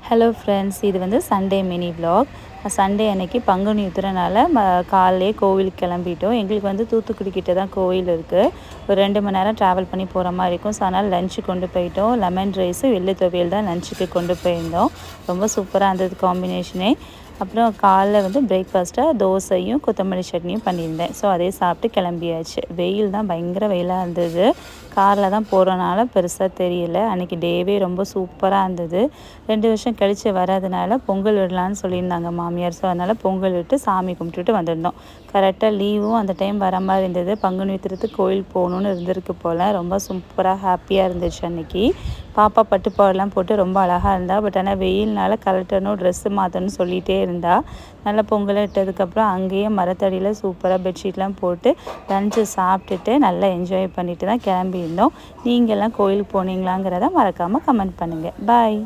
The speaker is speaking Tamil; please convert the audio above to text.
ஹலோ ஃப்ரெண்ட்ஸ், இது வந்து சண்டே மினி vlog. சண்டே அன்னைக்கு பங்குனி உத்திரனால காலையிலே கோவிலுக்கு கிளம்பிட்டோம். எங்களுக்கு வந்து தூத்துக்குடி கிட்ட தான் கோவில் இருக்குது. ஒரு 2 மணி நேரம் ட்ராவல் பண்ணி போகிற மாதிரி இருக்கும். ஸோ அதனால் லஞ்சு கொண்டு போயிட்டோம். லெமன் ரைஸு வெள்ளை துவையல் தான் லஞ்சுக்கு கொண்டு போயிருந்தோம். ரொம்ப சூப்பராக இருந்தது காம்பினேஷனே. அப்புறம் காலைல வந்து பிரேக்ஃபாஸ்ட்டாக தோசையும் கொத்தமல்லி சட்னியும் பண்ணியிருந்தேன். ஸோ அதே சாப்பிட்டு கிளம்பியாச்சு. வெயில் தான் பயங்கர வெயிலாக இருந்தது. காரில் தான் போகிறனால பெருசாக தெரியல. அன்றைக்கி டேவே ரொம்ப சூப்பராக இருந்தது. 2 வருஷம் கழித்து வர்றதுனால பொங்கல் விடலான்னு சொல்லியிருந்தாங்க மாமியார். ஸோ அதனால் பொங்கல் விட்டு சாமி கும்பிட்டுட்டு வந்திருந்தோம். கரெக்டாக லீவும் அந்த டைம் வர மாதிரி இருந்தது. பங்குனி உத்திரத்துக்கு கோயில் போகணுன்னு இருந்திருக்கு போல். ரொம்ப சூப்பராக ஹாப்பியாக இருந்துச்சு அன்றைக்கி. பாப்பா பட்டுப்பாவெல்லாம் போட்டு ரொம்ப அழகாக இருந்தா. பட் ஆனால் வெயில்னால கலட்டணும், ட்ரெஸ்ஸு மாற்றணும்னு சொல்லிகிட்டே இருந்தா. நல்லா பொங்கலை இட்டதுக்கப்புறம் அங்கேயே மரத்தடியில் சூப்பராக பெட்ஷீட்லாம் போட்டு லஞ்சு சாப்பிட்டுட்டு நல்லா என்ஜாய் பண்ணிட்டு தான் கிளம்பியிருந்தோம். நீங்கள்லாம் கோயிலுக்கு போனீங்களாங்கிறத மறக்காமல் கமெண்ட் பண்ணுங்கள். பாய்.